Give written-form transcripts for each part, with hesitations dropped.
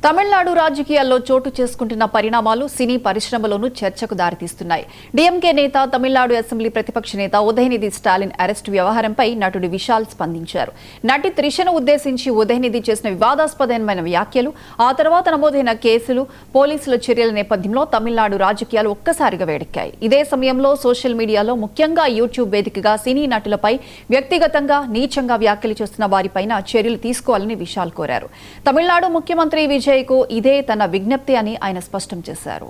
తమిళనాడు రాజకీయాల్లో చోటు చేసుకుంటున్న పరిణామాలు సినీ పరిశ్రమలోనూ చర్చకు దారితీస్తున్నాయి. డీఎంకే నేత, తమిళనాడు అసెంబ్లీ ప్రతిపక్ష నేత ఉదయనిధి స్టాలిన్ అరెస్టు వ్యవహారంపై నటుడు విశాల్ స్పందించారు. నటి త్రిషను ఉద్దేశించి ఉదయనిధి చేసిన వివాదాస్పదమైన వ్యాఖ్యలు, ఆ తర్వాత నమోదైన కేసులు, పోలీసుల చర్యల నేపథ్యంలో తమిళనాడు రాజకీయాలు ఒక్కసారిగా వేడెక్కాయి. ఇదే సమయంలో సోషల్ మీడియాలో, ముఖ్యంగా యూట్యూబ్ వేదికగా సినీ నటులపై వ్యక్తిగతంగా నీచంగా వ్యాఖ్యలు చేస్తున్న వారిపైన చర్యలు తీసుకోవాలని విశాల్ కోరారు. తమిళనాడు ముఖ్యమంత్రి విజయ్కు ఇదే తన విజ్ఞప్తి అని ఆయన స్పష్టం చేశారు.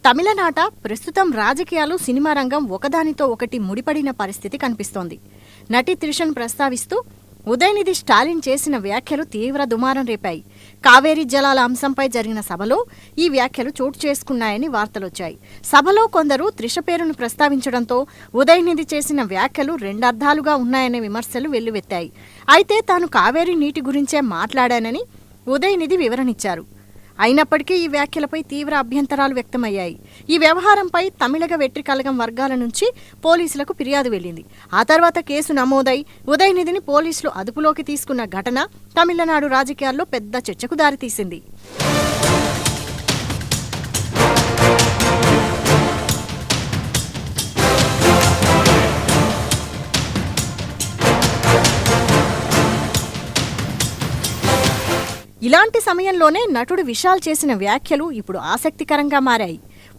తమిళనాట ప్రస్తుతం రాజకీయాలు, సినిమా రంగం ఒకదానితో ఒకటి ముడిపడిన పరిస్థితి కనిపిస్తోంది. నటి త్రిషను ప్రస్తావిస్తూ ఉదయనిధి స్టాలిన్ చేసిన వ్యాఖ్యలు తీవ్ర దుమారం రేపాయి. కావేరీ జలాల అంశంపై జరిగిన సభలో ఈ వ్యాఖ్యలు చోటు చేసుకున్నాయని వార్తలొచ్చాయి. సభలో కొందరు త్రిష పేరును ప్రస్తావించడంతో ఉదయనిధి చేసిన వ్యాఖ్యలు రెండర్థాలుగా ఉన్నాయనే విమర్శలు వెల్లువెత్తాయి. అయితే తాను కావేరీ నీటి గురించే మాట్లాడానని ఉదయనిధి వివరణిచ్చారు. అయినప్పటికీ ఈ వ్యాఖ్యలపై తీవ్ర అభ్యంతరాలు వ్యక్తమయ్యాయి. ఈ వ్యవహారంపై తమిళగ వెట్రికలగం వర్గాల నుంచి పోలీసులకు ఫిర్యాదు వెళ్లింది. ఆ తర్వాత కేసు నమోదై ఉదయనిధిని పోలీసులు అదుపులోకి తీసుకున్న ఘటన తమిళనాడు రాజకీయాల్లో పెద్ద చర్చకు దారితీసింది. ఇలాంటి సమయంలోనే నటుడు విశాల్ చేసిన వ్యాఖ్యలు ఇప్పుడు ఆసక్తికరంగా మారాయి.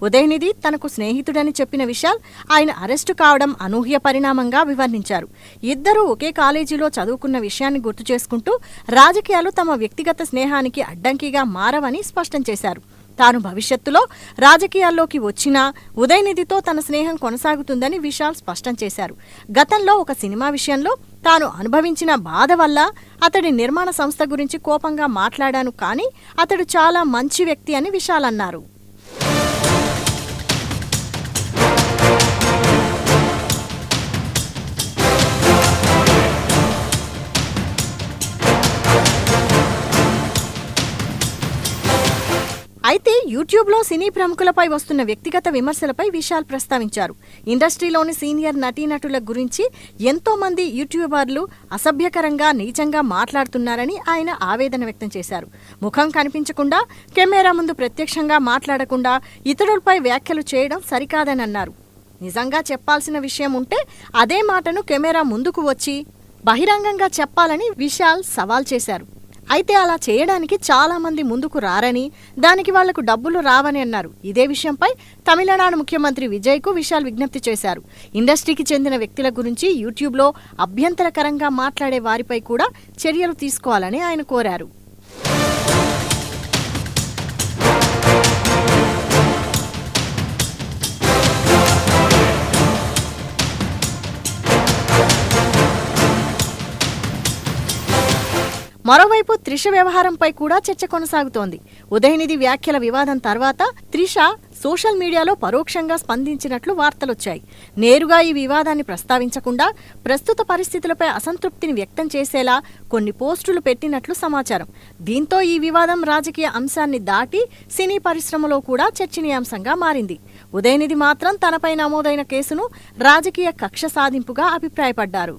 ఉదయనిధి తనకు స్నేహితుడని చెప్పిన విశాల్ ఆయన అరెస్టు కావడం అనూహ్య పరిణామంగా వివరించారు. ఇద్దరూ ఒకే కాలేజీలో చదువుకున్న విషయాన్ని గుర్తు చేసుకుంటూ రాజకీయాలు తమ వ్యక్తిగత స్నేహానికి అడ్డంకిగా మారవని స్పష్టం చేశారు. తాను భవిష్యత్తులో రాజకీయాల్లోకి వచ్చినా ఉదయనిధితో తన స్నేహం కొనసాగుతుందని విశాల్ స్పష్టం చేశారు. గతంలో ఒక సినిమా విషయంలో తాను అనుభవించిన బాధ వల్ల అతడి నిర్మాణ సంస్థ గురించి కోపంగా మాట్లాడాను, కానీ అతడు చాలా మంచి వ్యక్తి అని విశాల్ అన్నారు. అయితే యూట్యూబ్లో సినీ ప్రముఖులపై వస్తున్న వ్యక్తిగత విమర్శలపై విశాల్ ప్రస్తావించారు. ఇండస్ట్రీలోని సీనియర్ నటీనటుల గురించి ఎంతో మంది యూట్యూబర్లు అసభ్యకరంగా, నీచంగా మాట్లాడుతున్నారని ఆయన ఆవేదన వ్యక్తం చేశారు. ముఖం కనిపించకుండా, కెమెరా ముందు ప్రత్యక్షంగా మాట్లాడకుండా ఇతరులపై వ్యాఖ్యలు చేయడం సరికాదని అన్నారు. నిజంగా చెప్పాల్సిన విషయం ఉంటే అదే మాటను కెమెరా ముందుకు వచ్చి బహిరంగంగా చెప్పాలని విశాల్ సవాల్ చేశారు. అయితే అలా చేయడానికి చాలా మంది ముందుకు రారని, దానికి వాళ్లకు డబ్బులు రావని అన్నారు. ఇదే విషయంపై తమిళనాడు ముఖ్యమంత్రి విజయ్కు విశాల్ విజ్ఞప్తి చేశారు. ఇండస్ట్రీకి చెందిన వ్యక్తుల గురించి యూట్యూబ్లో అభ్యంతరకరంగా మాట్లాడే వారిపై కూడా చర్యలు తీసుకోవాలని ఆయన కోరారు. మరోవైపు త్రిష వ్యవహారంపై కూడా చర్చ కొనసాగుతోంది. ఉదయనిధి వ్యాఖ్యల వివాదం తర్వాత త్రిష సోషల్ మీడియాలో పరోక్షంగా స్పందించినట్లు వార్తలొచ్చాయి. నేరుగా ఈ వివాదాన్ని ప్రస్తావించకుండా ప్రస్తుత పరిస్థితులపై అసంతృప్తిని వ్యక్తం చేసేలా కొన్ని పోస్టులు పెట్టినట్లు సమాచారం. దీంతో ఈ వివాదం రాజకీయ అంశాన్ని దాటి సినీ పరిశ్రమలో కూడా చర్చనీయాంశంగా మారింది. ఉదయనిధి మాత్రం తనపై నమోదైన కేసును రాజకీయ కక్ష సాధింపుగా అభిప్రాయపడ్డారు.